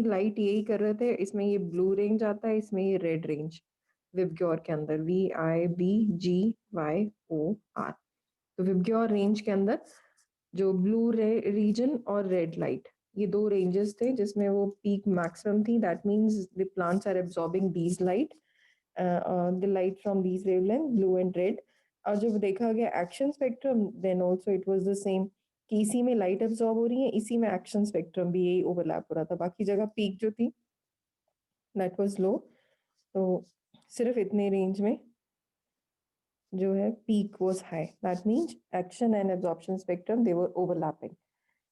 Light यही कर रहे थे, इसमें ये ब्लू रेंज आता है, इसमें ये रेड रेंज विबग्योर के अंदर VIBGYOR। तो विबग्योर रेंज के अंदर जो ब्लू रीजन और रेड लाइट, ये दो रेंजेस थे जिसमें वो पीक मैक्सिमम थी। That means the plants are absorbing these light, the light from these wavelength blue and red. और जब देखा गया action spectrum, then also it was the same कि इसी में लाइट एब्जॉर्ब हो रही है, इसी में एक्शन स्पेक्ट्रम भी यही ओवरलैप हो रहा था। बाकी जगह पीक जो थी दैट वाज लो। तो सिर्फ इतने रेंज में जो है peak was high, that means action and absorption spectrum they were overlapping.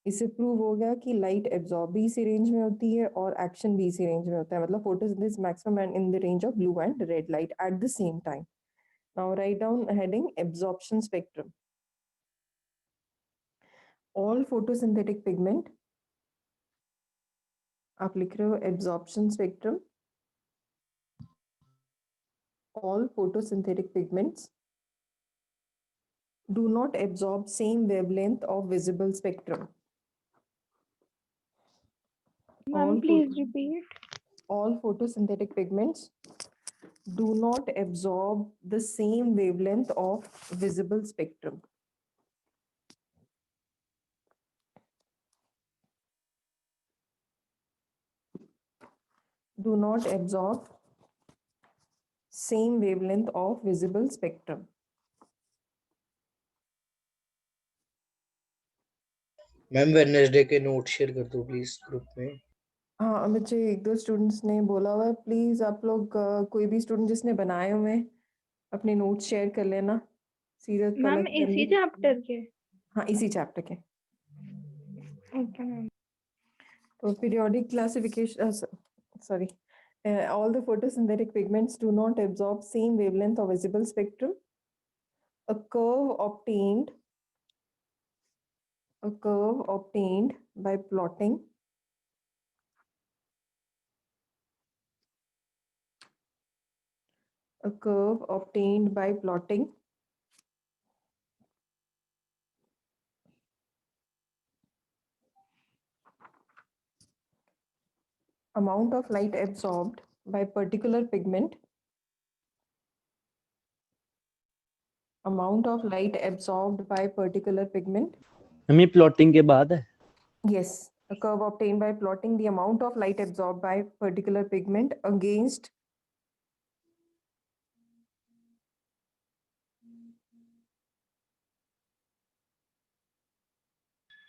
इससे प्रूव हो गया कि लाइट एब्जॉर्ब भी इसी रेंज में होती है और एक्शन भी इसी रेंज में होता है, मतलब photosynthesis maximum and in the range of blue and red light at the same time. Now write down heading absorption spectrum. All photosynthetic pigment, आप लिख रहे हो absorption spectrum, all photosynthetic pigments do not absorb same wavelength of visible spectrum. Ma'am, please repeat. All photosynthetic pigments do not absorb the same wavelength of visible spectrum. Do not absorb same wavelength of visible spectrum. Ma'am Wednesday के note share कर दो please group में। हाँ बच्चे, एक दो students ने बोला हुआ है, प्लीज आप लोग कोई भी स्टूडेंट जिसने बनाए हुए हैं अपने नोट्स शेयर कर लेना सीरत मैम फलक इसी तन्वी। चैप्टर के? हाँ इसी चैप्टर के। Okay ma'am. तो periodic classification, sorry, all the photosynthetic pigments do not absorb same wavelength of visible spectrum. A curve obtained, a curve obtained by plotting a curve obtained by plotting amount of light absorbed by particular pigment, amount of light absorbed by particular pigment. हमें plotting के बाद है। Yes, a curve obtained by plotting the amount of light absorbed by particular pigment against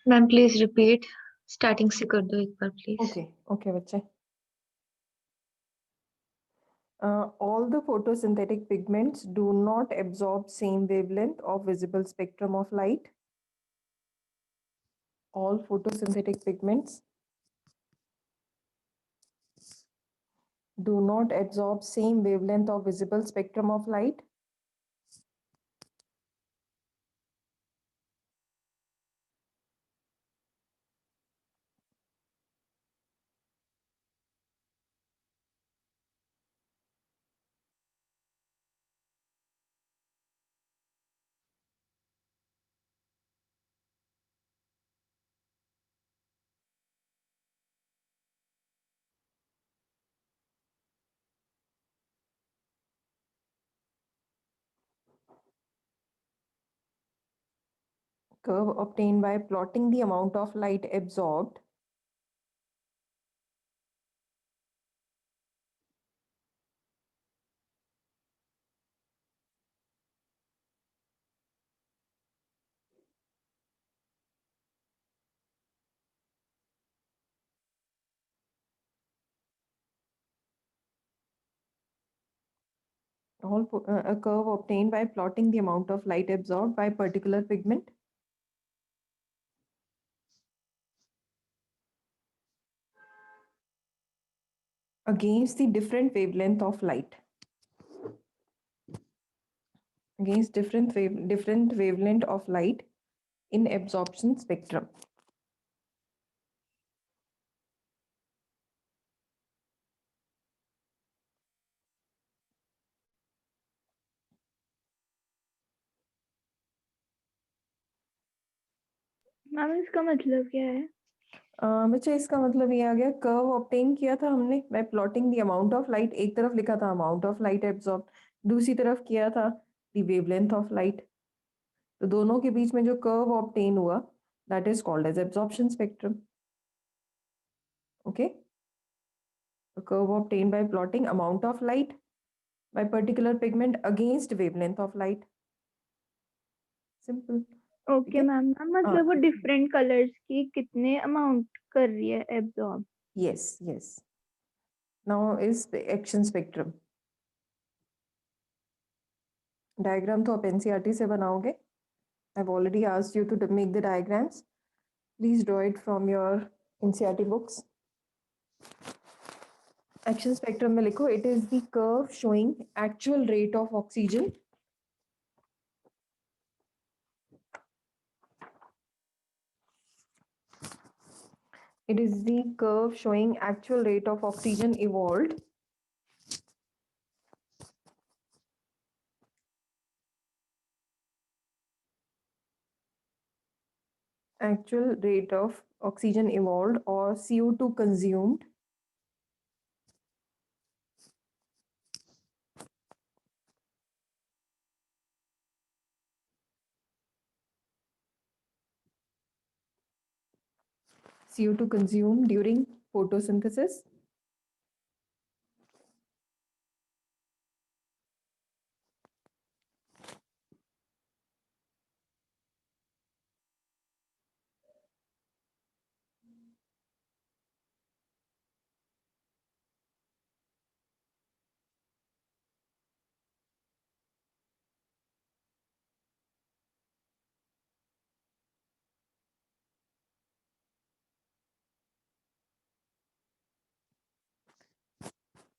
ma'am please repeat, starting से कर दो एक बार please. Okay, okay बच्चे। All the photosynthetic pigments do not absorb same wavelength of visible spectrum of light. All photosynthetic pigments do not absorb same wavelength of visible spectrum of light. Curve obtained by plotting the amount of light absorbed a curve obtained by plotting the amount of light absorbed by particular pigment against the different wavelength of light, against different wavelength of light in absorption spectrum. Ma'am इसका मतलब क्या है? बच्चे इसका मतलब ये आ गया, curve obtain किया था हमने bye plotting the amount of light. एक तरफ लिखा था अमाउंट ऑफ लाइट एब्जॉर्ब, दूसरी तरफ किया था द वेवलेंथ ऑफ लाइट। तो दोनों के बीच में जो कर्व ऑब्टेन हुआ that is called as absorption spectrum. Okay, curve obtain by plotting amount of light by particular pigment against wavelength of light. Simple. Okay है? मैम, मतलब वो डिफरेंट कलर्स की कितने अमाउंट कर रही है absorb? Yes, yes. Now is action spectrum. Diagram तो आप NCERT से बनाओगे. I've already asked you to make the diagrams. Please draw it from your NCERT books. Action spectrum में लिखो, it is the curve showing actual rate of oxygen it is the curve showing actual rate of oxygen evolved actual rate of oxygen evolved or CO2 consumed CO2 consumed during photosynthesis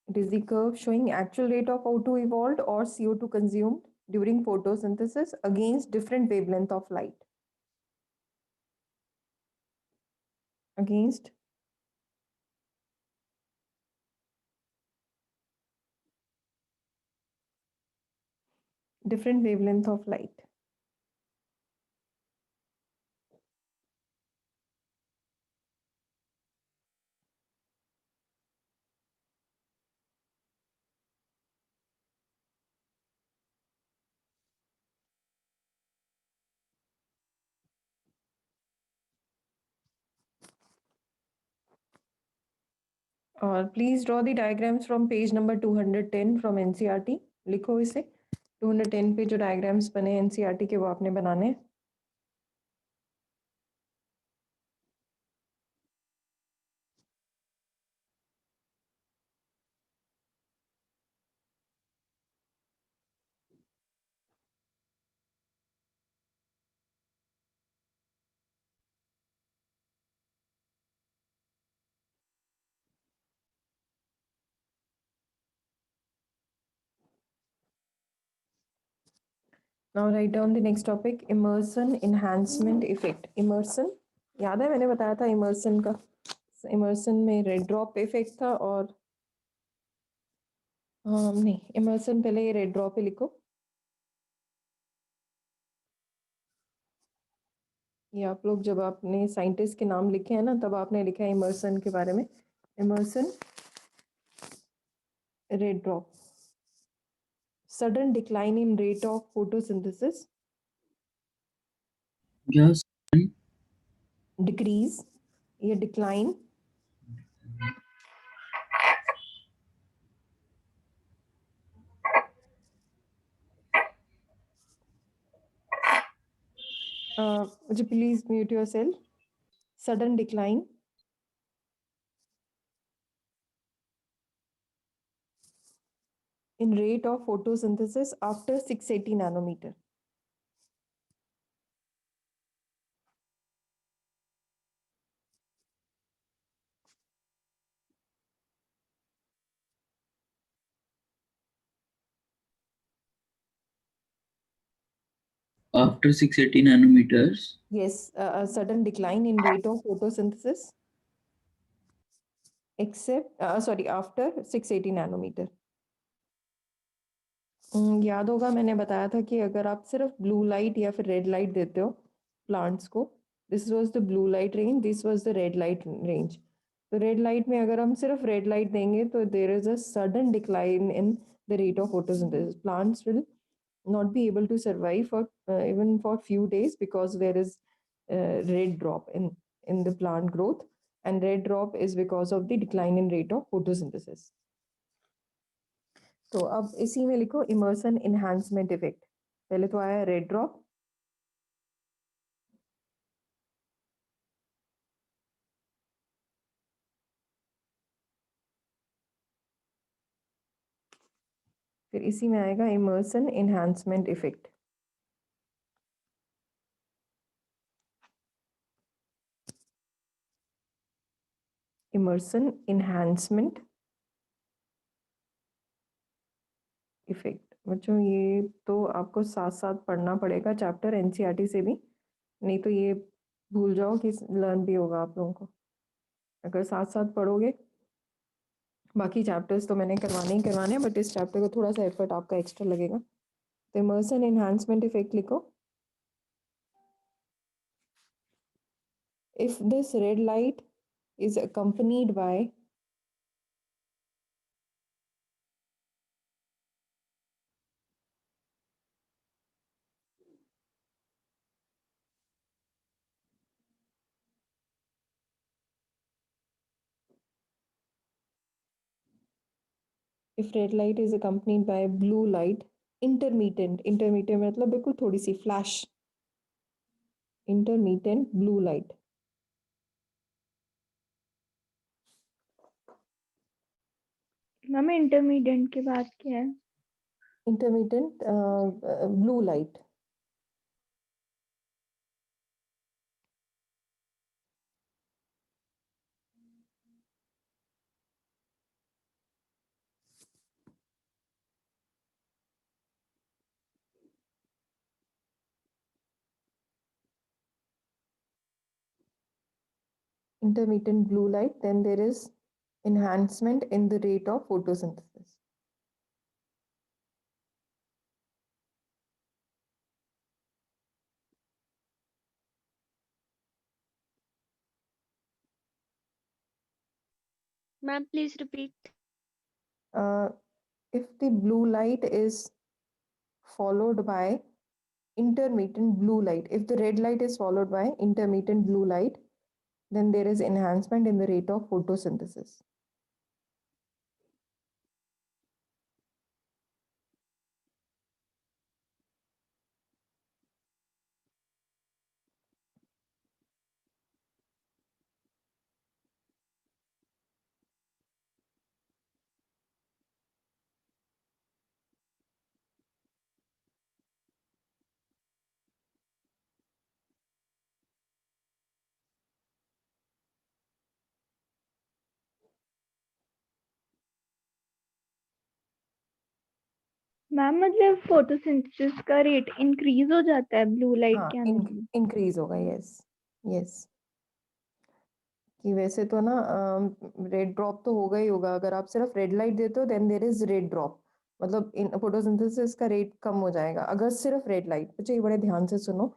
it is the curve showing actual rate of O2 evolved or CO2 consumed during photosynthesis against different wavelength of light against different wavelength of light. और please draw the diagrams from page number 210 from NCERT. लिखो इसे, 210 पे जो diagrams बने NCERT के वो आपने बनाने हैं। Now write down the next topic, immersion enhancement effect. Immersion याद है, मैंने बताया था immersion का। immersion में रेड ड्रॉप इफेक्ट था और नहीं, immersion पहले ये रेड ड्रॉप पे लिखो। ये आप लोग जब आपने साइंटिस्ट के नाम लिखे हैं ना तब आपने लिखा है इमर्सन के बारे में। Emerson red drop, sudden decline in rate of photosynthesis, Yes. Decrease या decline would you please mute yourself? Sudden decline in rate of photosynthesis after 680 nanometer. After 680 nanometers. Yes, a sudden decline in rate of photosynthesis except after 680 nanometer. याद होगा मैंने बताया था कि अगर आप सिर्फ ब्लू लाइट या फिर रेड लाइट देते हो प्लांट्स को this was the blue light range, this was the red light range. तो रेड लाइट में अगर हम सिर्फ रेड लाइट देंगे तो there is a sudden decline in the rate of photosynthesis. Plants will not be able to survive for even for few days because there is red drop in the plant growth, and red drop is because of the decline in rate of photosynthesis. तो अब इसी में लिखो immersion enhancement effect. पहले तो आया red drop, फिर इसी में आएगा Emerson enhancement effect. Emerson enhancement effect. बच्चों ये तो आपको साथ साथ पढ़ना पड़ेगा चैप्टर एनसीईआरटी से भी, नहीं तो ये भूल जाओ कि लर्न भी होगा आप लोगों को. अगर साथ साथ पढ़ोगे, बाकी चैप्टर्स तो मैंने करवाने ही करवाने हैं, बट इस चैप्टर को थोड़ा सा एफर्ट आपका एक्स्ट्रा लगेगा. तो इमर्सन एनहांसमेंट इफेक्ट लिखो. If this red light is accompanied by if red light is accompanied by blue light, intermittent मतलब बिल्कुल थोड़ी सी flash, intermittent blue light. Ma'am intermediate के बाद क्या है? Intermittent blue light. Intermittent blue light, then there is enhancement in the rate of photosynthesis. Ma'am, please repeat. If the blue light is followed by intermittent blue light, if the red light is followed by intermittent blue light, then there is enhancement in the rate of photosynthesis. Ma'am मतलब photosynthesis का rate increase हो जाता है blue light हाँ, के अंदर? Increase होगा. Yes yes. कि वैसे तो ना रेड ड्रॉप तो होगा ही होगा. अगर आप सिर्फ रेड लाइट देते हो then there is red drop, मतलब इन फोटोसिंथेसिस का रेट कम हो जाएगा अगर सिर्फ रेड लाइट. बच्चे ये बड़े ध्यान से सुनो,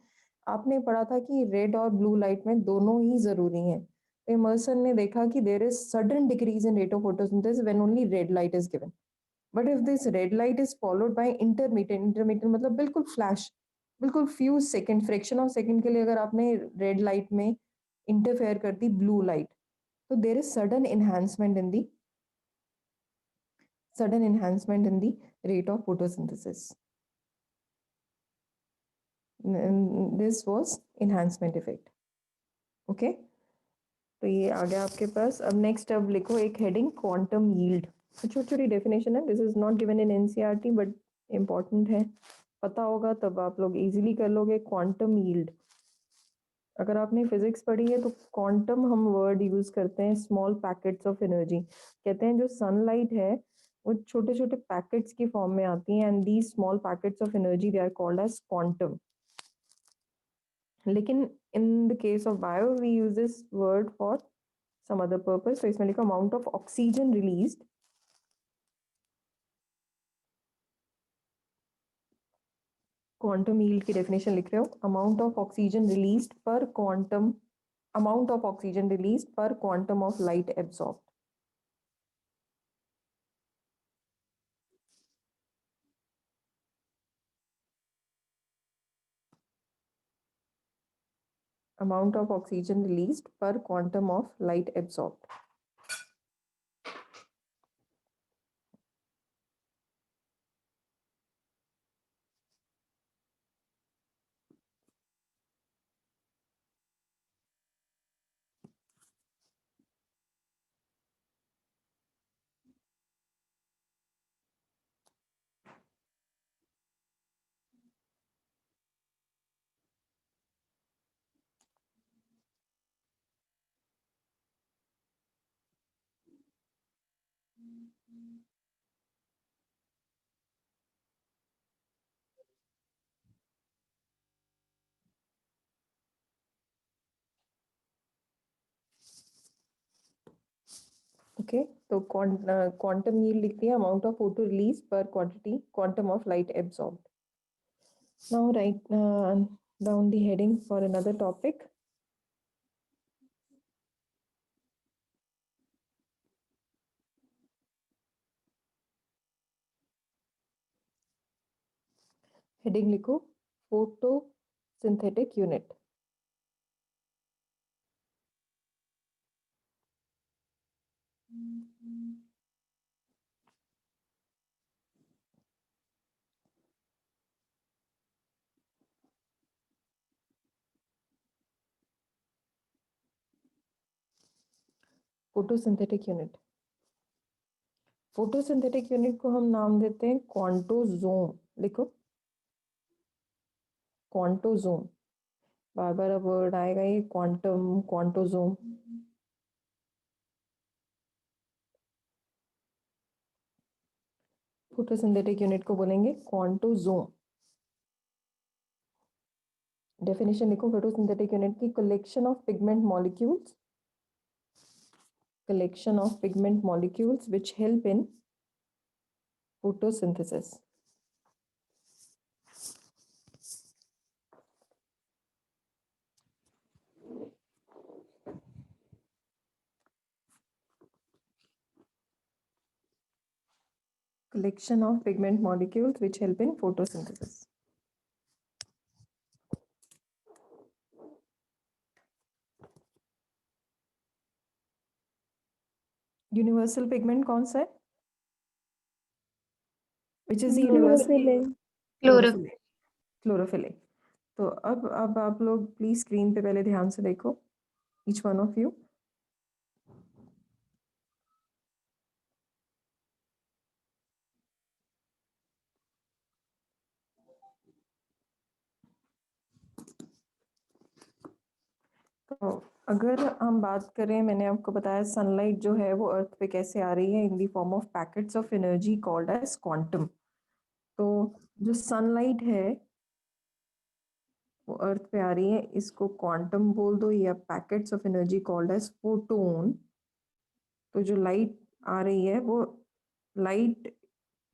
आपने पढ़ा था कि रेड और ब्लू लाइट में दोनों ही जरूरी हैं. तो इमर्सन ने देखा कि there is sudden decrease in rate of photosynthesis when only red light is given. But if this red light is followed by intermediate मतलब बिल्कुल फ्लैश, बिल्कुल few second, fraction of second के लिए अगर आपने रेड लाइट में interfere कर दी blue light, तो there is sudden enhancement in the rate of photosynthesis. This was enhancement effect. Okay, तो ये आ गया आपके पास. अब नेक्स्ट अब लिखो एक हेडिंग क्वांटम यील्ड. छोटी छोटी डेफिनेशन है, this is not given in NCERT but important है, पता होगा तब आप लोग इजीली कर लोगे. क्वांटम यील्ड, अगर आपने फिजिक्स पढ़ी है तो क्वांटम हम वर्ड यूज करते हैं स्मॉल पैकेट्स ऑफ एनर्जी. कहते हैं जो सनलाइट है वो छोटे छोटे पैकेट्स की फॉर्म में आती हैं, and these small packets of energy they are called as quantum. लेकिन in the case of bio we use this word for some other purpose. तो इसमें लिखा amount of oxygen released quantum yield की definition लिख रहे हो, amount of oxygen released per quantum, amount of oxygen released per quantum of light absorbed. Amount of oxygen released per quantum of light absorbed. Okay, तो quantum yield लिख दिया, amount of photo release per quantity quantum of light absorbed. Now write down the heading for another topic. Heading लिखो, photosynthetic unit. Photosynthetic unit, photosynthetic unit को हम नाम देते हैं क्वांटोजोम. लिखो क्वांटोजोम, बार बार वर्ड आएगा ये, क्वांटम, क्वांटोजोम. फोटोसिंथेटिक यूनिट को बोलेंगे क्वांटोजोम. डेफिनेशन लिखो फोटोसिंथेटिक यूनिट की, collection of pigment molecules, collection of pigment molecules which help in photosynthesis. Collection of pigment molecules which help in photosynthesis. Universal pigment कौन सा है? Which is the universal? Chlorophyll. Chlorophyll. तो अब आप लोग please screen पे पहले ध्यान से देखो, each one of you. तो अगर हम बात करें, मैंने आपको बताया सनलाइट जो है वो अर्थ पे कैसे आ रही है, in the form of packets of energy called as quantum. तो जो सनलाइट है वो अर्थ पे आ रही है, इसको क्वांटम बोल दो या packets of energy called as photon. तो जो लाइट आ रही है वो लाइट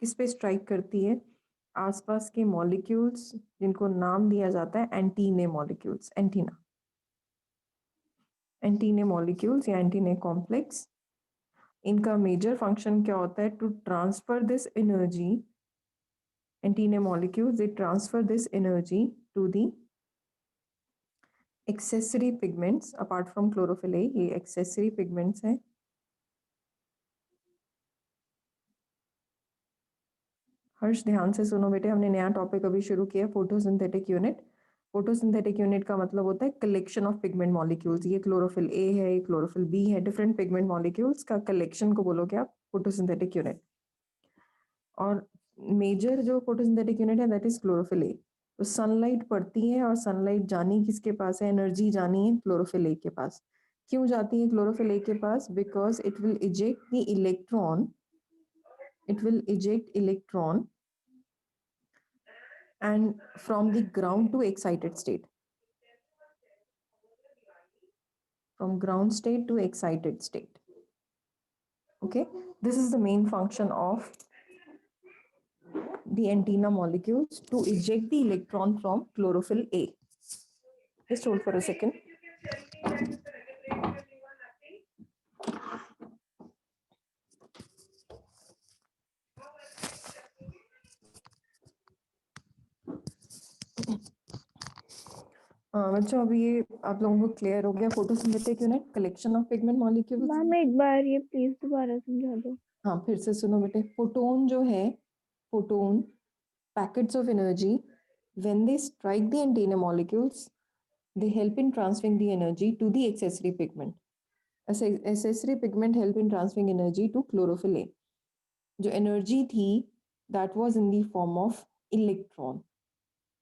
किस पे स्ट्राइक करती है? आसपास के मॉलिक्यूल्स, जिनको नाम दिया जाता है antennae molecules, antenna, antennae molecules या एंटीने कॉम्प्लेक्स. इनका मेजर फंक्शन क्या होता है? To transfer this energy, antennae molecules they transfer this energy to the accessory pigments apart from chlorophyll A. ये एक्सेसरी पिगमेंट्स हैं. हर्ष ध्यान से सुनो बेटे, हमने नया टॉपिक अभी शुरू किया, फोटोसिंथेटिक यूनिट. फोटोसिंथेटिक यूनिट का मतलब होता है कलेक्शन ऑफ पिगमेंट मॉलिक्यूल्स. ये क्लोरोफिल ए है, ये क्लोरोफिल बी है, डिफरेंट पिगमेंट मॉलिक्यूल्स का कलेक्शन को बोलोगे आप फोटोसिंथेटिक यूनिट. और मेजर जो फोटोसिंथेटिक यूनिट है दैट इज क्लोरोफिल ए. तो सनलाइट पड़ती है और सनलाइट जानी किसके पास है? एनर्जी जानी है क्लोरोफिल ए के पास. क्यों जाती है क्लोरोफिल ए के पास? Because it will eject the electron, it will eject electron and from the ground to excited state, from ground state to excited state. Okay, this is the main function of the antenna molecules to eject the electron from chlorophyll A. Just hold for a second. बच्चों अभी ये आप लोगों को clear हो गया photosynthetic unit collection of pigment molecules. Ma'am एक बार ये प्लीज दोबारा समझा दो। हाँ फिर से सुनो बेटे, फोटोन जो है, photon packets of energy, when they strike the antenna molecules, they help in transferring the energy to the accessory pigment. Accessory pigment help in transferring energy to chlorophyll A. जो energy थी that was in the form of electron.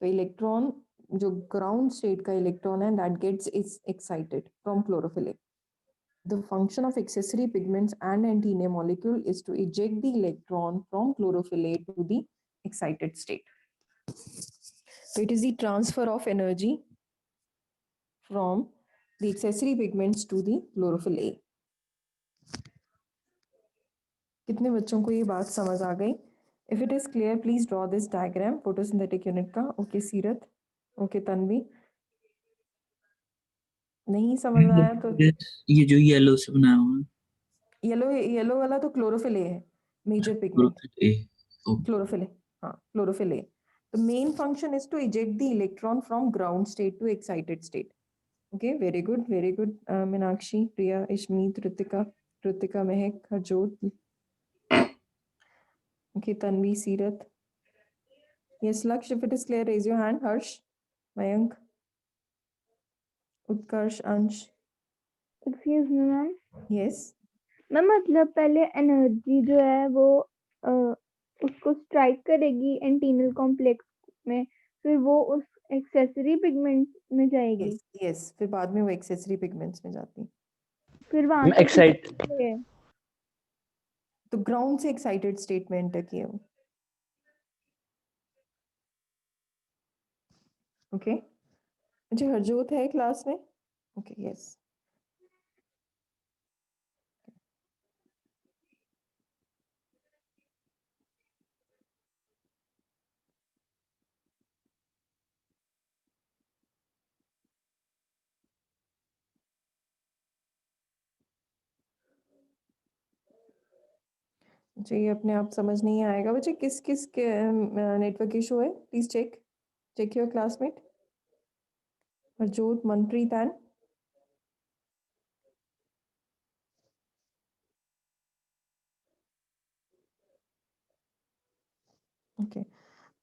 तो electron जो ground state का electron है that gets is excited from chlorophyll A. The function of accessory pigments and antennae molecule is to eject the electron from chlorophyll A to the excited state. So it is the transfer of energy from the accessory pigments to the chlorophyll A. कितने बच्चों को ये बात समझ आ गई? If it is clear, please draw this diagram photosynthetic unit का. Okay, सीरत. Okay, Tanvi. नहीं समझ आया तो ये जो येलो से बनाया हुआ है, येलो वाला तो क्लोरोफिल ए है, मेजर पिगमेंट क्लोरोफिल ए. हाँ chlorophyll A. The main function is to eject the electron from ground state to excited state. Okay, very good, very good. Meenakshi, Priya, Ishmeet, Ritika, Mehak, Harjot. Okay, Tanvi, Seerath. Yes, Laksh, if it is clear, raise your hand. Harsh, Mayank, Utkarsh, Ansh. Excuse me ma'am. Yes. Ma'am मतलब पहले energy जो है वो उसको strike करेगी antennal complex में, फिर वो उस एक्सेसरी पिगमेंट में जाएगी। Yes, yes. फिर बाद में वो एक्सेसरी पिगमेंट्स में जाती है. फिर वहां से एक्साइट तो ग्राउंड से एक्साइटेड स्टेट में एंटर किए वो. ओके. मुझे हरजोत है क्लास में. Okay, yes. जी अपने आप समझ नहीं आएगा बच्चे. किस किस के नेटवर्क इशू है? Please check your classmate. Harjot, Manpreet and okay.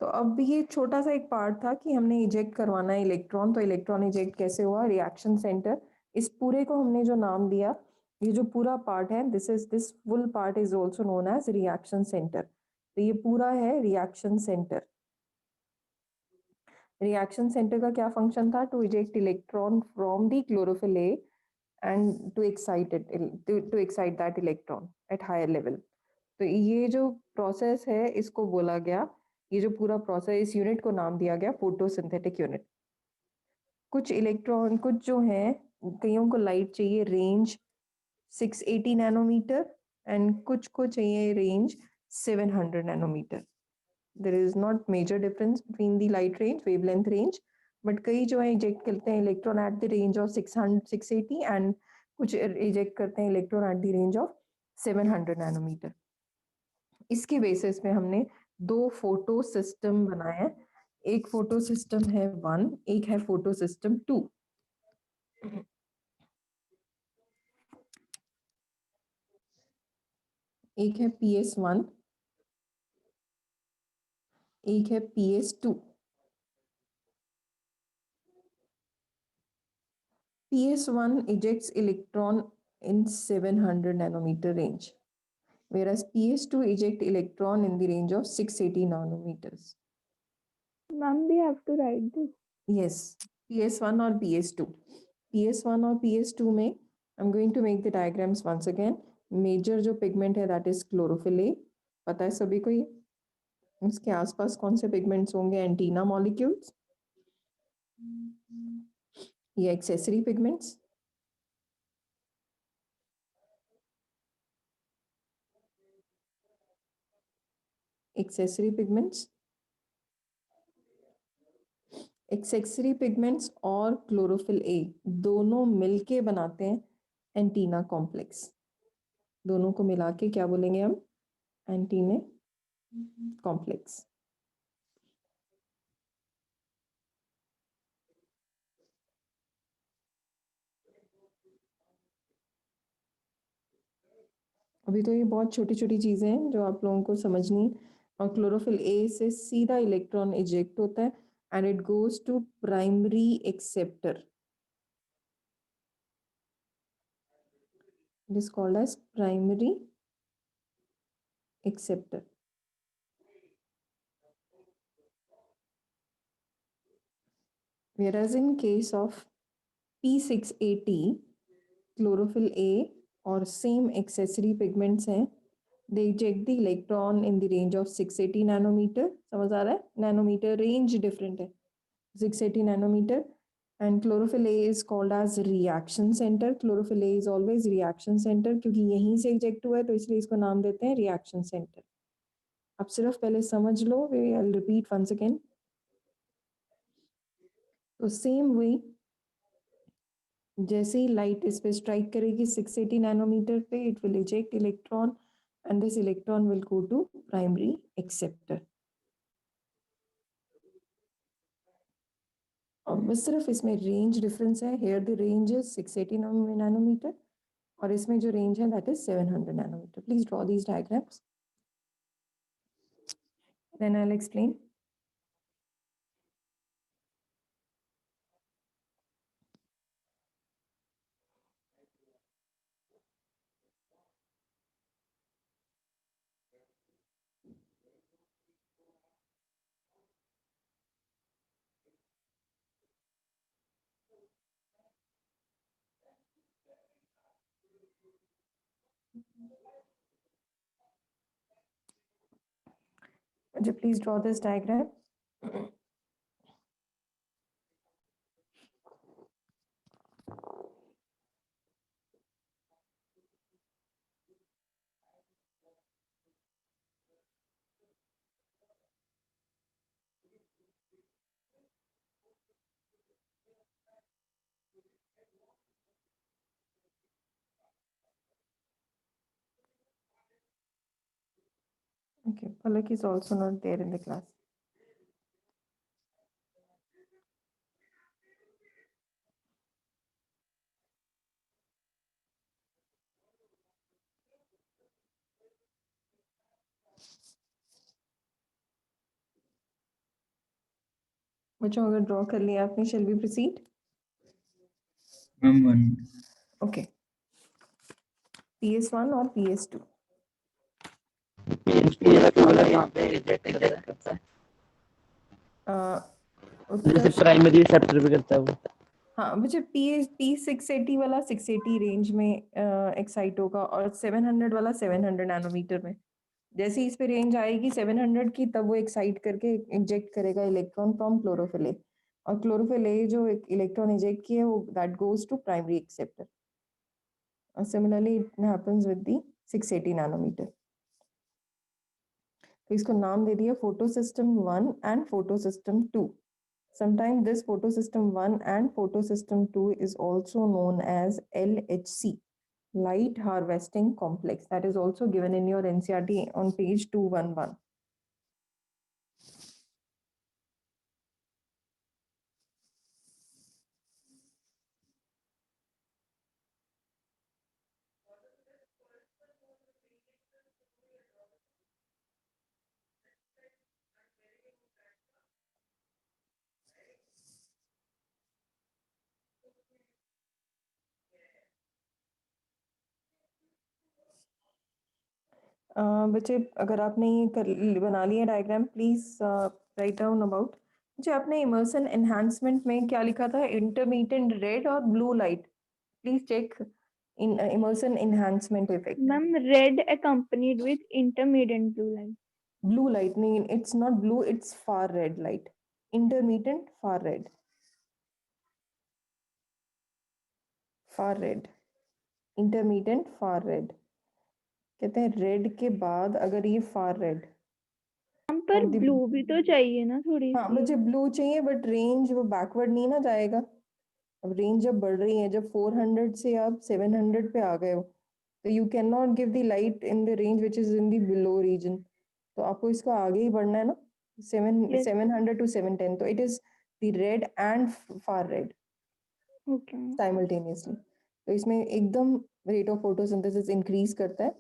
तो अब ये छोटा सा एक पार्ट था कि हमने इजेक्ट करवाना है इलेक्ट्रॉन. तो इलेक्ट्रॉन इजेक्ट कैसे हुआ? Reaction centre. इस पूरे को हमने जो नाम दिया, ये जो पूरा पार्ट है, this full part is also known as reaction centre. तो ये पूरा है रिएक्शन सेंटर. रिएक्शन सेंटर का क्या फंक्शन था? To eject electron from the chlorophyll a and to excite that electron at higher level. तो ये जो प्रोसेस है इसको बोला गया, ये जो पूरा प्रोसेस, इस यूनिट को नाम दिया गया फोटोसिंथेटिक यूनिट. कुछ इलेक्ट्रॉन, कुछ जो है, कईयों को लाइट चाहिए रेंज 680 नैनोमीटर एंड कुछ को चाहिए range 700 nanometre. There is not major difference between the light range, wavelength range, but कई जो है इजेक्ट करते हैं electron at the range of 680 and कुछ इजेक्ट करते हैं electron at the range of 700 nanometre. इसके बेसिस में हमने दो फोटो सिस्टम बनाए. एक फोटो सिस्टम है 1, एक है फोटो सिस्टम 2. एक है PS1, एक है PS2. PS1 ejects electron in 700 nanometer range, whereas PS2 eject electron in the range of 680 nanometers. Ma'am we have to write this. Yes, PS1 और PS2. PS1 और PS2 में I'm going to make the diagrams once again. Major जो pigment है that is chlorophyll A. पता है सभी को ये? इसके आसपास कौन से पिगमेंट्स होंगे? एंटीना मॉलिक्यूल्स, ये accessory pigments, accessory pigments, accessory pigments और क्लोरोफिल ए दोनों मिलके बनाते हैं एंटीना कॉम्प्लेक्स। दोनों को मिला के क्या बोलेंगे हम? Antennae complex. अभी तो ये बहुत छोटी छोटी चीजें हैं जो आप लोगों को समझनी। और क्लोरोफिल ए से सीधा इलेक्ट्रॉन इजेक्ट होता है and it goes to primary acceptor. It is called as primary acceptor. Whereas in case of P680, chlorophyll A और same accessory pigments हैं, they eject the electron in the range of 680 nanometer. समझ आ रहा है? Nanometer range different है. 680 nanometer. And chlorophyll A is called as reaction center. Chlorophyll A is always reaction center क्योंकि यहीं से eject हुआ है तो इसलिए इसको नाम देते हैं reaction center. अब सिर्फ पहले समझ लो, I'll repeat once again. तो सेम वे जैसे ही लाइट इस पे स्ट्राइक करेगी 680 नैनोमीटर पे, it will eject electron and this electron will go to primary acceptor. अब बस सिर्फ इसमें रेंज डिफरेंस है। Here the range is 680 nanometre और इसमें जो रेंज है that is 700 nanometre. Please draw these diagrams, then I will explain. Please draw this diagram. Okay, Palak is also not there in the class. बच्चों अगर draw कर लिया आपने, shall we proceed? Ma'am 1 Okay. PS1 और PS2? Colour यहाँ पे reject करता है, जैसे उत्कर्ष, प्राइमरी रिसेप्टर पे करता है वो। हाँ मुझे P680 वाला 680 रेंज में एक्साइट होगा और 700 वाला 700 नैनोमीटर में। जैसे ही इस पे रेंज आएगी 700 की, तब वो एक्साइट करके इंजेक्ट करेगा इलेक्ट्रॉन फ्रॉम क्लोरोफिल ए, और क्लोरोफिल ए जो इलेक्ट्रॉन इंजेक्ट किए वो that goes to primary acceptor. Similarly it happens with the 680 nanometre. तो इसको नाम दे दिया photo system 1 and photo system 2। Sometimes this photosystem 1 and photosystem 2 is also known as LHC, Light Harvesting Complex. That is also given in your NCERT on page 211. बच्चे अगर आपने ये बना लिया diagram, please write down about. बच्चे आपने Emerson enhancement में क्या लिखा था? इंटरमीडिएट रेड और blue light. Please check in Emerson enhancement effect. Ma'am red accompanied with intermittent blue light. Blue light, no, it's not blue, it's far red light. Intermittent far red. Far red. Intermittent far red. कहते हैं red के बाद अगर ये far red. हम पर of the blue भी तो चाहिए ना थोड़ी हाँ सी। मुझे ब्लू चाहिए बट रेंज वो बैकवर्ड नहीं ना जाएगा। अब रेंज जब बढ़ रही है, जब 400 से आप 700 पे आ गए हो, तो you can not give the light in the range which is in the below region. तो आपको इसको आगे ही बढ़ना है ना, Yes. 700 to 710, तो it is the red and far red okay. Simultaneously. तो इसमें एकदम रेट ऑफ फोटोसिंथेसिस इंक्रीज करता है।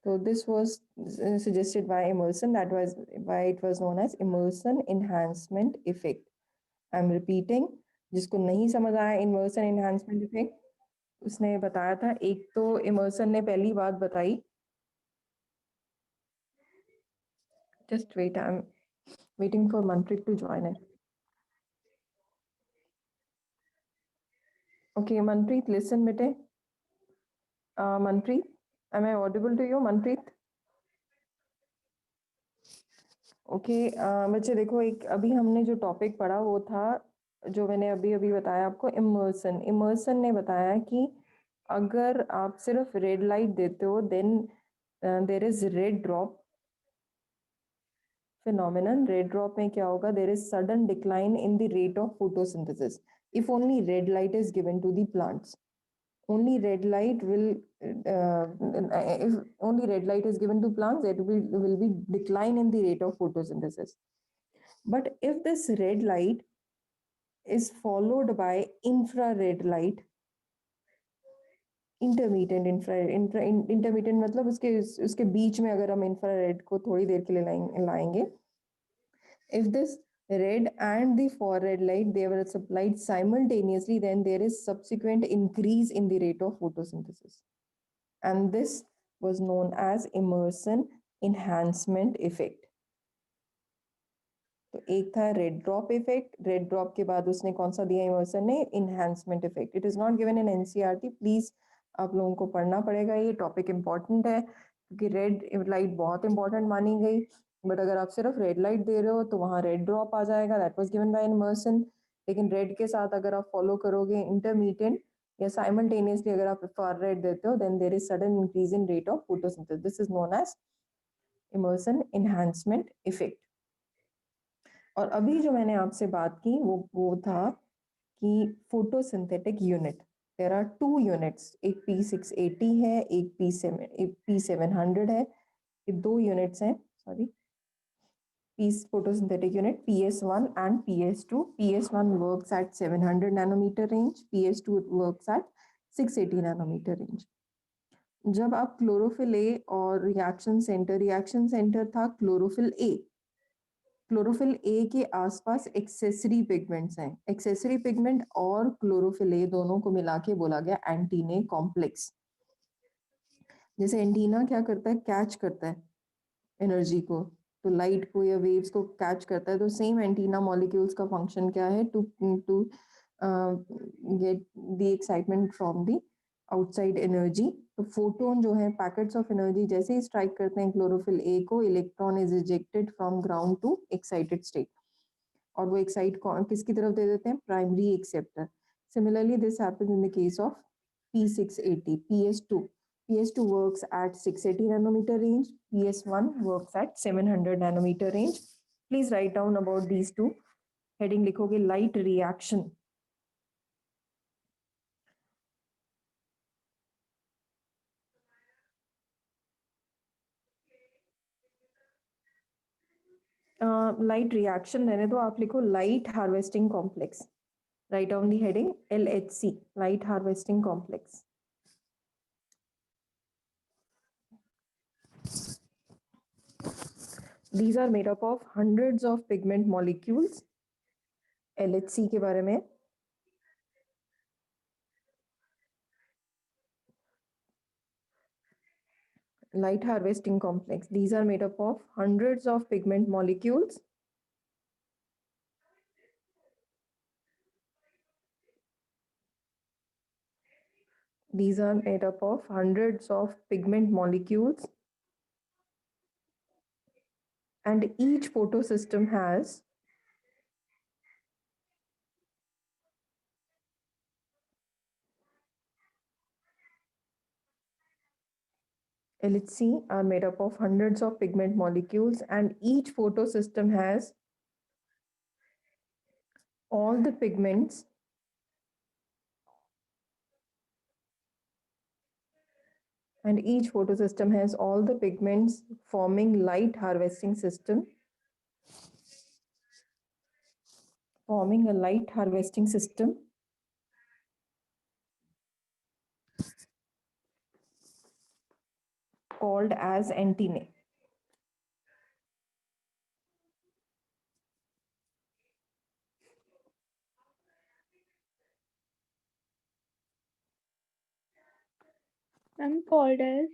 So this was suggested by Emerson. That was why it was known as immersion enhancement effect. I'm repeating. जिसको नहीं समझ आया immersion enhancement effect, उसने बताया था। एक तो इमर्सन ने पहली बात बताई, just wait, I am waiting for Manpreet to join it. Okay Manpreet, listen बेटे। Manpreet, am I audible to you Manpreet? Okay बच्चे देखो, एक अभी हमने जो टॉपिक पढ़ा वो था, जो मैंने अभी अभी बताया आपको, इमर्सन। इमर्सन ने बताया कि अगर आप सिर्फ रेड लाइट देते हो then there is red drop phenomenon. Red drop में क्या होगा? There is sudden decline in the rate of photosynthesis if only red light is given to the plants. Only red light will if only red light is given to plants, there will be decline in the rate of photosynthesis. But if this red light is followed by infrared light, intermittent मतलब उसके बीच में अगर हम infrared को थोड़ी देर के लिए लाएंगे, if this red and the infrared light they were supplied simultaneously, then there is subsequent increase in the rate of photosynthesis, and this was known as immersion enhancement effect. तो एक था red drop effect, red drop के बाद उसने कौन सा दिया Emerson ने? Enhancement effect. It is not given in NCERT, please आप लोगों को पढ़ना पड़ेगा, ये टॉपिक इंपॉर्टेंट है क्योंकि रेड लाइट बहुत इंपॉर्टेंट मानी गई। बट अगर आप सिर्फ रेड लाइट दे रहे हो तो वहाँ रेड ड्रॉप आ जाएगा, that was given by Emerson. लेकिन रेड के साथ अगर आप फॉलो करोगे इंटरमीडिएट या साइमल्टेनियसली अगर आप फार रेड देते हो, then there is sudden increase in rate of photosynthesis. This is known as Emerson enhancement effect. और अभी जो मैंने आपसे बात की वो था कि photosynthetic unit, there are two units, एक P680 है, एक P700 है। ये दो यूनिट्स हैं, sorry, photosynthetic unit PS1 and PS2. PS1 works at 700 nanometer range, PS2 works at 680 nanometer range. जब आप क्लोरोफिल ए और रिएक्शन सेंटर था क्लोरोफिल ए, क्लोरोफिल ए के आसपास एक्सेसरी पिगमेंट्स हैं। एक्सेसरी पिगमेंट और क्लोरोफिल ए दोनों को मिला के बोला गया एंटीने कॉम्प्लेक्स। जैसे एंटीना क्या करता है? कैच करता है एनर्जी को, तो लाइट को या वेव्स को कैच करता है। तो सेम एंटीना मॉलिक्यूल्स का फंक्शन क्या है? To to get the excitement from the outside energy. तो फोटोन जो है, पैकेट्स ऑफ एनर्जी जैसे ही स्ट्राइक करते हैं क्लोरोफिल ए को, electron is ejected from ground to excited state, और वो एक्साइट किसकी तरफ दे देते हैं? Primary acceptor. Similarly this happens in the case of P680, PS2. PS2 works at 680 nanometer range, PS1 works at 700 nanometer range. Please write down about these two. Heading लिखोगे light reaction. Light reaction रहने दो, आप लिखो light harvesting complex. Write down the heading LHC, light harvesting complex. These are made up of hundreds of pigment molecules. LHC के बारे में light harvesting complex. These are made up of hundreds of pigment molecules. These are made up of hundreds of pigment molecules, and each photosystem has LHC are made up of hundreds of pigment molecules, and each photosystem has all the pigments forming light harvesting system, forming a light harvesting system called as antennae. I'm called as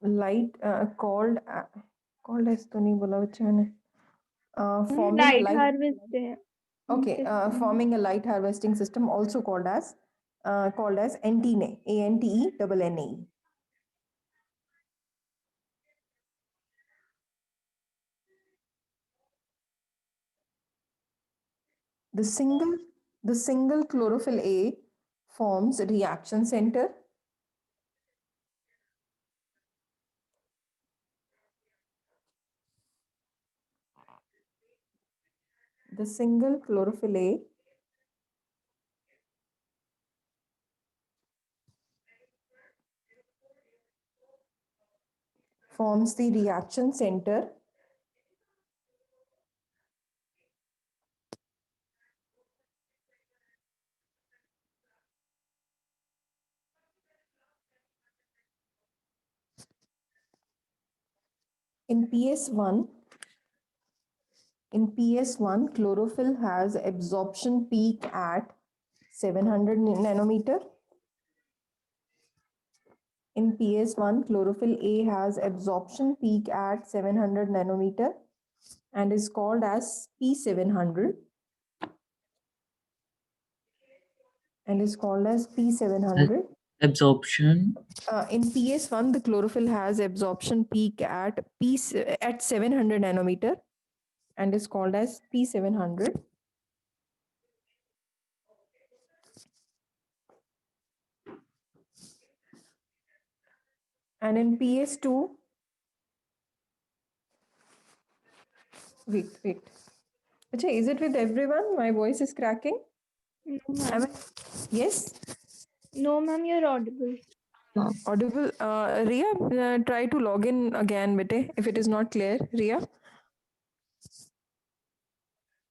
Light called as तो नहीं बोला बच्चे मैंने forming a light light harvesting. okay system. forming a light harvesting system also called as antennae, ANTENNAE. The single chlorophyll A forms a reaction center. The single chlorophyll A forms the reaction center in PS1. In PS1, chlorophyll has absorption peak at 700 nanometer. In PS1, chlorophyll A has absorption peak at 700 nanometer and is called as P700. Absorption. In PS1, the chlorophyll has absorption peak at 700 nanometer and is called as P700. And in PS2, wait. Achha, is it with everyone? My voice is cracking. No, ma'am. Yes? No, ma'am, you're audible. Audible. Ria, try to log in again, bete, if it is not clear. Ria?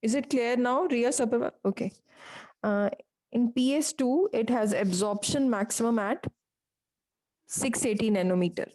Is it clear now, Ria Sabha? Okay. In PS2, it has absorption maximum at 680 nanometer.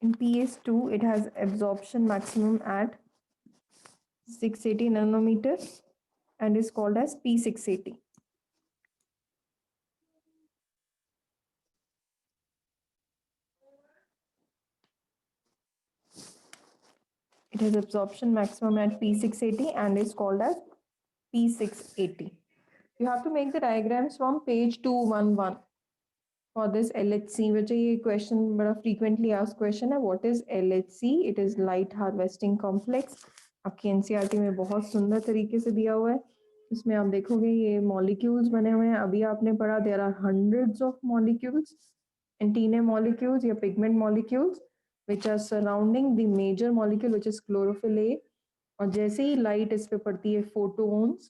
In PS2, it has absorption maximum at 680 nanometer and is called as P680. It has absorption maximum at P680 and is called as P680. You have to make the diagrams from page 211 for this LHC, which is a question, but a frequently asked question है. What is LHC? It is light harvesting complex. आपकी NCERT में बहुत सुंदर तरीके से दिया हुआ है. इसमें आप देखोगे ये मॉलिक्यूल्स बने हुए हैं. अभी आपने पढ़ा there are hundreds of molecules, antennae molecules या pigment molecules which are surrounding the major molecule which is chlorophyll A. और जैसे ही लाइट इस पे पड़ती है, photons,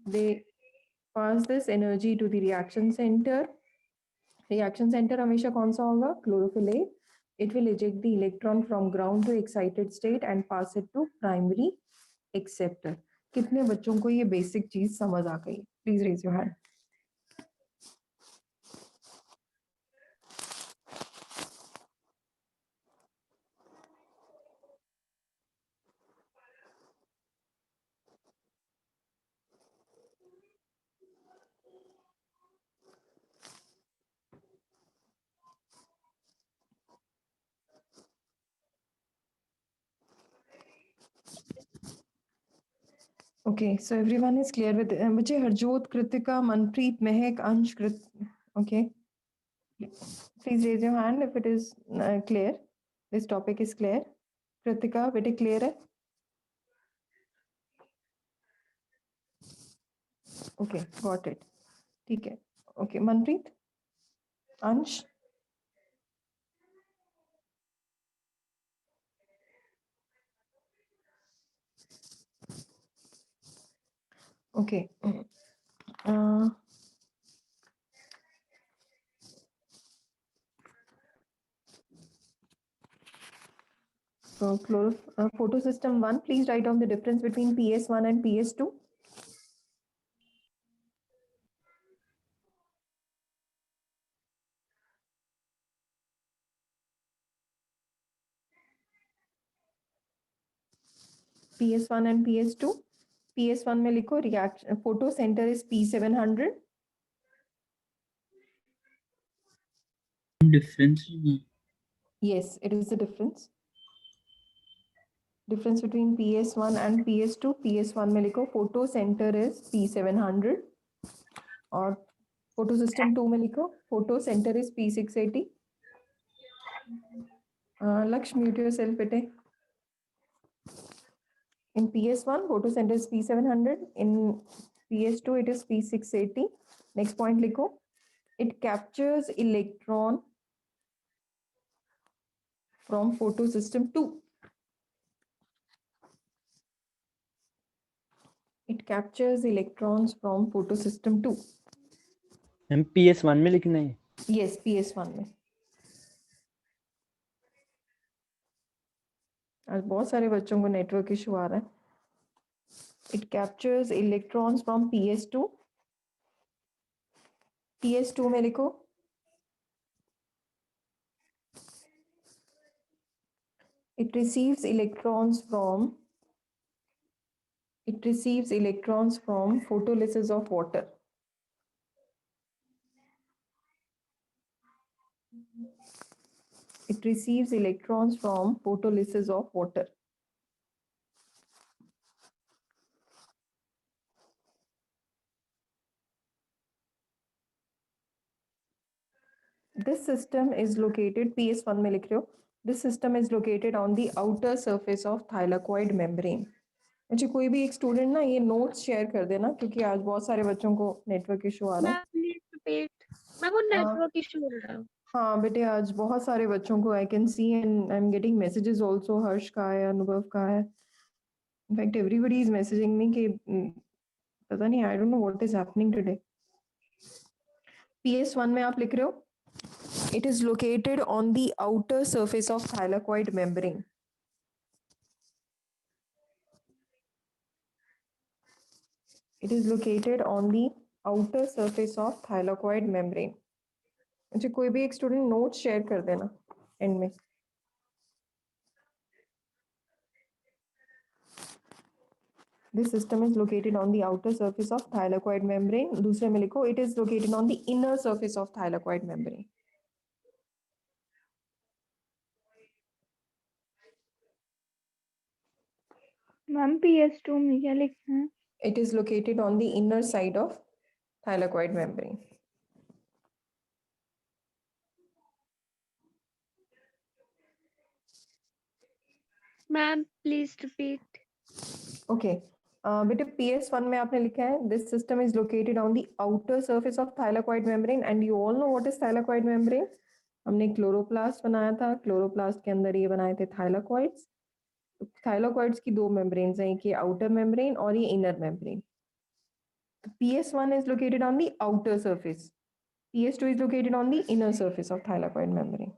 they pass this energy to the reaction center. Reaction center हमेशा कौन सा होगा? Chlorophyll A. It will eject the electron from ground to excited state and pass it to primary acceptor. कितने बच्चों को ये बेसिक चीज समझ आ गई? Please raise your hand. Okay, so everyone is clear with Vijay, Harjot, Kritika, Manpreet, Mehak, Ansh, okay. Please raise your hand if it is clear. This topic is clear. Kritika, बेटे clear है? Okay, got it. ठीक है. Okay, Manpreet, Ansh. Okay. Uh, so photo system 1, please write down the difference between PS1 and PS2. PS1 and PS2. PS1 में लिखो reaction photo center is P700. Difference. Yes, it is the difference. Difference between PS1 and PS2. PS1 में लिखो photo center is P700 और photo system 2 में लिखो photo center is P680. Laksh, mute yourself बेटे. In PS1, photo center is P700. In PS2, it is P680. Next point लिखो. It captures electron from photo system 2. It captures electrons from photo system 2. हम PS1 में लिखना है. Yes, PS1 में. आज बहुत सारे बच्चों को नेटवर्क इशू आ रहा है. It captures electrons from PS2. PS2 में लिखो. It receives electrons from photolysis of water. It receives electrons from photolysis of water. This system is located, PS1 में लिख रहे हो. This system is located on the outer surface of thylakoid membrane. अच्छा, कोई भी एक स्टूडेंट ना ये नोट्स शेयर कर देना क्योंकि आज बहुत सारे बच्चों को नेटवर्क इशू आ रहा है. मैं वो नेटवर्क इशू हो रहा है. हाँ बेटे, आज बहुत सारे बच्चों को I can see and I am getting messages also. Harsh का है, अनुभव का है. In fact everybody is messaging me कि पता नहीं, I don't know what is happening today. PS1 में आप लिख रहे हो it is located on the outer surface of thylakoid membrane. It is located on the outer surface of thylakoid membrane. अच्छा, कोई भी एक स्टूडेंट नोट शेयर कर देना एंड में. This system is located on the outer surface of thylakoid membrane. दूसरे में लिखो it is located on the inner surface of thylakoid membrane. Ma'am PS2 में क्या लिखना है? It is located on the inner side of thylakoid membrane. Ma'am please repeat. Okay. बेटे PS1 में आपने लिखा है this system is located on the outer surface of thylakoid membrane and you all know what is thylakoid membrane. हमने chloroplast बनाया था. Chloroplast के अंदर ये बनाए थे थाइलाकॉइड्स. थाइलाकॉइड्स की दो मेम्ब्रेन्स हैं, एक ये आउटर मेम्ब्रेन और ये inner membrane. PS1 is located on the outer surface. PS2 is located on the inner surface of thylakoid membrane.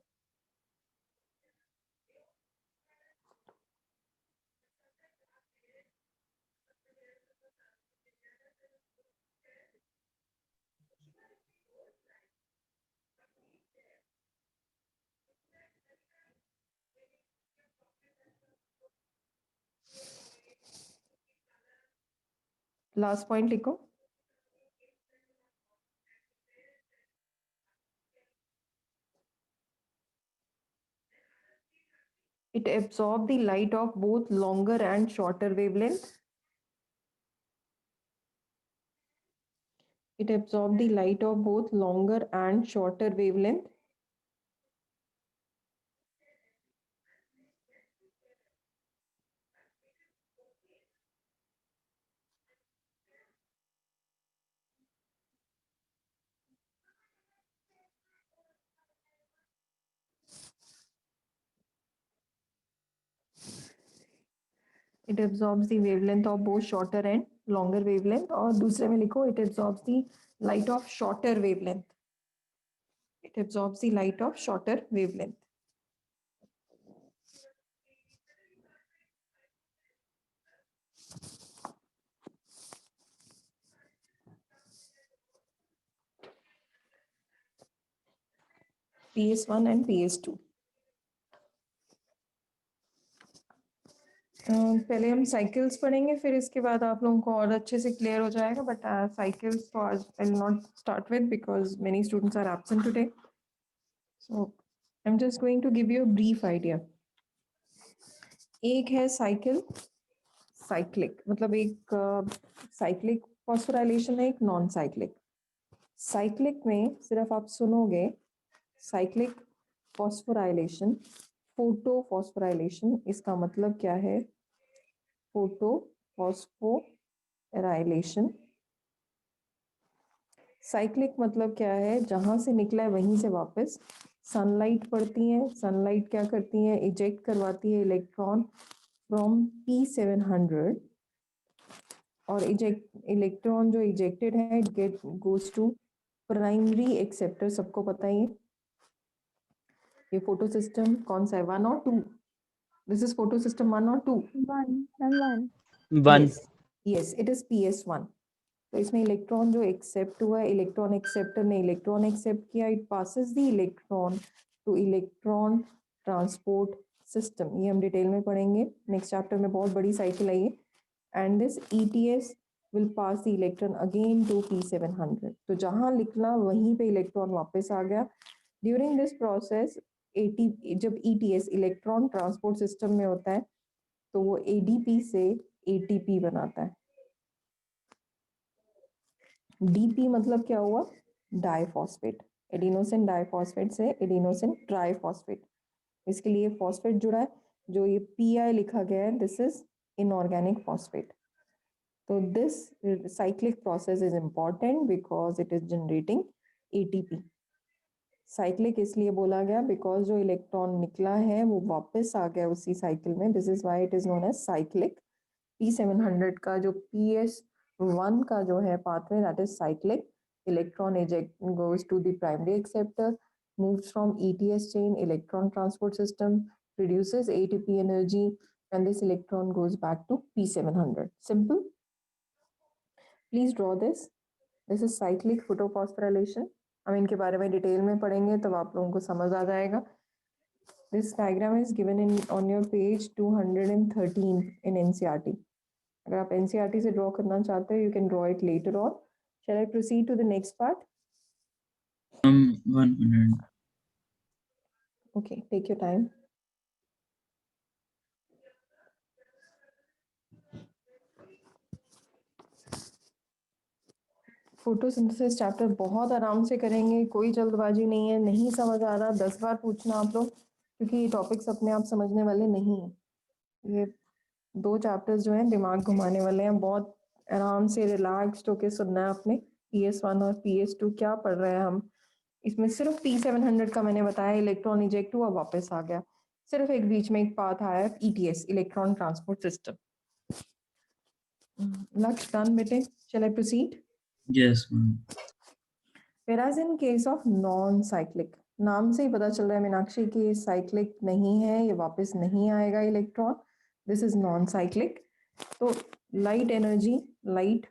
Last point लिखो. It absorbs the light of both longer and shorter wavelength. It absorbs the light of both longer and shorter wavelength. It absorbs the wavelength of both shorter and longer wavelength, और दूसरे में लिखो it absorbs the light of shorter wavelength. It absorbs the light of shorter wavelength. PS1 and PS2. पहले हम cycles पढ़ेंगे, फिर इसके बाद आप लोगों को और अच्छे से क्लियर हो जाएगा, बट साइकिल्स तो आज I will not start with because many students are absent today. So I am just going to give you a brief idea. एक है साइकिल, साइक्लिक मतलब एक साइक्लिक फॉस्फोराइलेशन है, एक नॉन साइक्लिक. साइक्लिक में सिर्फ आप सुनोगे साइक्लिक फॉस्फोराइलेशन, फोटो फॉस्फोराइलेशन. इसका मतलब क्या है? Photo phosphorylation. साइक्लिक मतलब क्या है? जहां से निकला है वहीं से वापस सनलाइट पड़ती है. सनलाइट क्या करती है? इजेक्ट करवाती है इलेक्ट्रॉन फ्रॉम P700, और इलेक्ट्रॉन जो इजेक्टेड है it get goes to primary acceptor. सबको पता ही है ये फोटो सिस्टम कौन सा है, 1 और 2? दिस इज फोटो सिस्टम 1 और 2? 1. One. Yes it is PS1. तो इसमें इलेक्ट्रॉन जो एक्सेप्ट हुआ है, इलेक्ट्रॉन एक्सेप्टर ने इलेक्ट्रॉन एक्सेप्ट किया, it passes the electron two electron transport system. ये हम डिटेल में पढ़ेंगे नेक्स्ट चैप्टर में, बहुत बड़ी साइकिल है ये. And this ETS will pass the electron again to P700. तो जहां लिखना वहीं पे इलेक्ट्रॉन वापस आ गया. ड्यूरिंग दिस प्रोसेस जब ETS इलेक्ट्रॉन ट्रांसपोर्ट सिस्टम में होता है तो वो ADP से ATP बनाता है. DP मतलब क्या हुआ? डाइफॉस्फेट. एडिनोसिन डाइफॉस्फेट से एडिनोसिन ट्राइफॉस्फेट. इसके लिए फॉस्फेट जुड़ा है. जो ये PI लिखा गया है दिस इज इनऑर्गेनिक फॉस्फेट. तो this cyclic process is important because it is generating ATP. Cyclic इसलिए बोला गया बिकॉज जो इलेक्ट्रॉन निकला है वो वापस आ गया उसी साइकिल में. This is why it is known as cyclic. P700 का जो PS1 का जो है pathway that is cyclic. Electron eject goes to the primary acceptor, moves from ETS chain electron transport system, produces ATP energy, and this electron goes back to P700. Simple. Please draw this. This is cyclic photophosphorylation. हम इनके बारे में detail में पढ़ेंगे तब आप लोगों को समझ आ जाएगा. This diagram is given in on your page 213 in NCERT. अगर आप NCERT से ड्रॉ करना चाहते हो you can draw it later on. Shall I proceed to the next part? 100. Okay, take your time. Photosynthesis chapter बहुत आराम से करेंगे, कोई जल्दबाजी नहीं है. नहीं समझ आ रहा 10 बार पूछना आप लोग, क्योंकि ये टॉपिक्स अपने आप समझने वाले नहीं हैं. ये 2 चैप्टर्स जो हैं दिमाग घुमाने वाले हैं. बहुत आराम से रिलैक्स्ड होके सुनना है आपने. PS1 और PS2 क्या पढ़ रहे हैं हम. इसमें सिर्फ P700 का मैंने बताया, इलेक्ट्रॉन इजेक्ट हुआ वापस आ गया. सिर्फ एक बीच में एक पाथ आया ETS electron transport system. Lakshya done बेटे. Shall I proceed? Yes, ma'am. Whereas in case of non cyclic, नाम से ही पता चल रहा है मीनाक्षी कि ये साइक्लिक नहीं है, ये वापस नहीं आएगा electron. This is non cyclic. तो लाइट एनर्जी, लाइट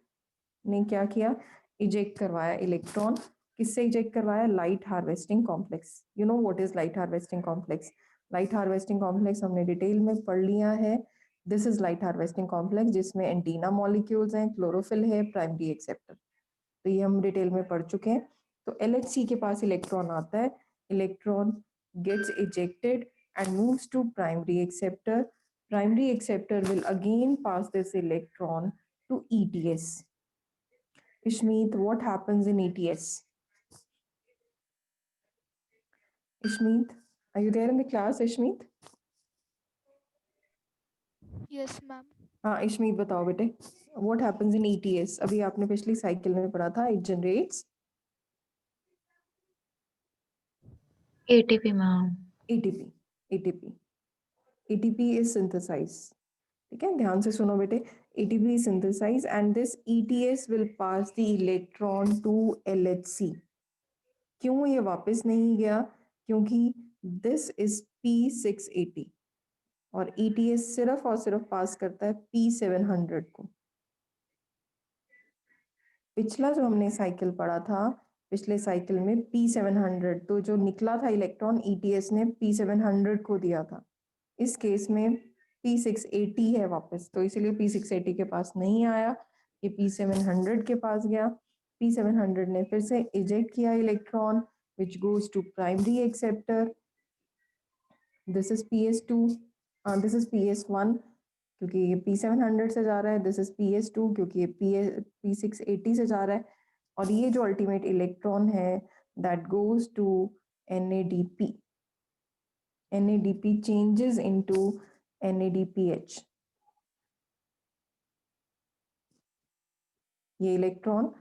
ने क्या किया? इजेक्ट करवाया इलेक्ट्रॉन. किससे इजेक्ट करवाया? Light harvesting complex. You know what is light harvesting complex? Light harvesting complex हमने डिटेल में पढ़ लिया है. This is light harvesting complex जिसमें एंटीना मॉलिक्यूल्स हैं, क्लोरोफिल है, प्राइमरी एक्सेप्टर. तो ये हम डिटेल में पढ़ चुके हैं. तो LHC के पास इलेक्ट्रॉन आता है, electron gets ejected and moves to primary acceptor. Primary acceptor will again pass this electron to ETS. Ishmeet, what happens in ETS? Ishmeet, are you there in the class, Ishmeet? Yes, ma'am. हाँ इशमीत बताओ बेटे, what happens in ETS? अभी आपने पिछली cycle में पढ़ा था, it generates ATP, ma'am. ATP. ATP. ATP is synthesized. ठीक है, ध्यान से सुनो बेटे. ATP is synthesized and this ETS will pass the electron to LHC. क्यों ये वापस नहीं गया? क्योंकि this is P680 और ETS सिर्फ और सिर्फ पास करता है P700 को. पिछला जो हमने साइकिल पढ़ा था, पिछले साइकिल में P700, तो जो निकला था इलेक्ट्रॉन ETS ने P700 को दिया था. इस केस में P680 है वापस, तो इसीलिए P680 के पास नहीं आया, ये P700 के पास गया. P700 ने फिर से इजेक्ट किया electron which goes to primary acceptor. This is PS2, this is PS1 क्योंकि ये P700 से जा रहा है, दिस इज PS2 क्योंकि ये P680 से जा रहा है, और ये जो अल्टीमेट इलेक्ट्रॉन है that goes to NADP. NADP changes into NADPH. ये इलेक्ट्रॉन,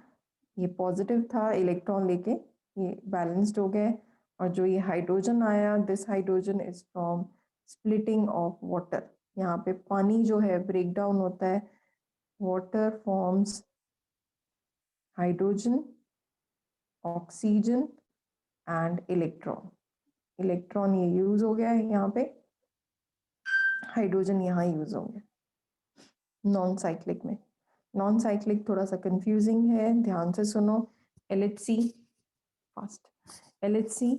ये पॉजिटिव था, इलेक्ट्रॉन लेके ये बैलेंस्ड हो गए, और जो ये हाइड्रोजन आया, this hydrogen is from splitting of water. यहाँ पे पानी जो है ब्रेक डाउन होता है, water forms hydrogen, oxygen and electron. Electron ये यूज हो गया है यहाँ पे, हाइड्रोजन यहाँ यूज हो गया. नॉन साइक्लिक में, नॉन साइक्लिक थोड़ा सा कंफ्यूजिंग है, ध्यान से सुनो. LHC फास्ट, LHC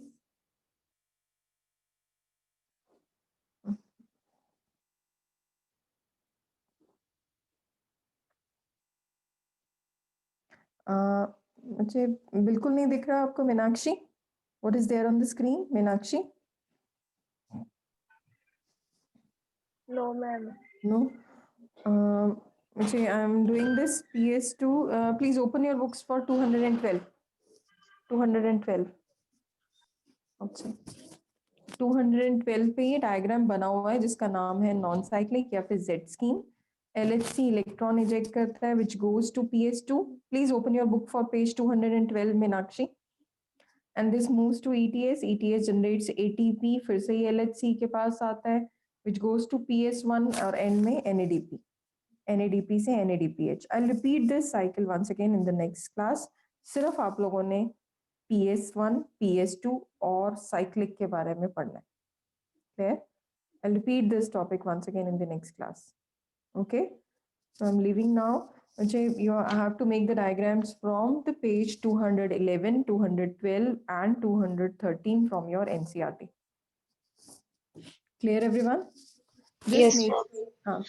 मुझे बिल्कुल नहीं दिख रहा आपको. Meenakshi, what is there on the screen? Meenakshi, No, ma'am. no. मुझे I am doing this PS2. Please open your books for 212. 212. अच्छा, 212 पे ये डायग्राम बना हुआ है जिसका नाम है नॉन साइक्लिक या फिर Z scheme. LHC electron eject करता है which goes to PS2. Please open your book for page 212, Meenakshi. And this moves to ETS. ETS generates ATP, फिर से ये LHC के पास आता है which goes to PS1 और end में NADP. NADP से NADPH. I'll repeat this cycle once again in the next class. सिर्फ आप लोगों ने PS1, PS2 और cyclic के बारे में पढ़ना है. Clear? I'll repeat this topic once again in the next class. Okay, so I'm leaving now. I have to make the diagrams from the page 211, 212 and 213 from your NCERT. Clear everyone? Yes,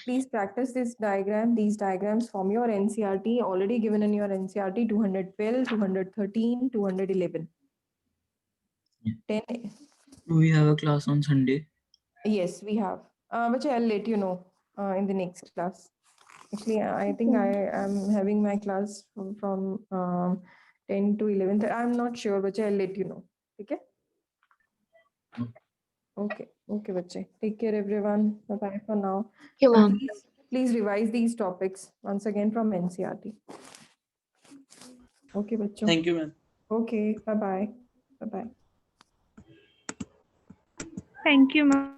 Please practice these diagrams from your NCERT, already given in your NCERT 212, 213, 211. Yeah. 10. Do we have a class on Sunday? Yes, we have. But I'll let you know in the next class. Actually, I think I am having my class from 10 to 11. I'm not sure, but I'll let you know. Okay? Okay. Okay, bache. Take care, everyone. Bye-bye for now. thank you, ma'am. Please revise these topics once again from NCERT. Okay, bachcho. Thank you, ma'am. Okay, bye-bye. Bye-bye. Thank you, ma'am.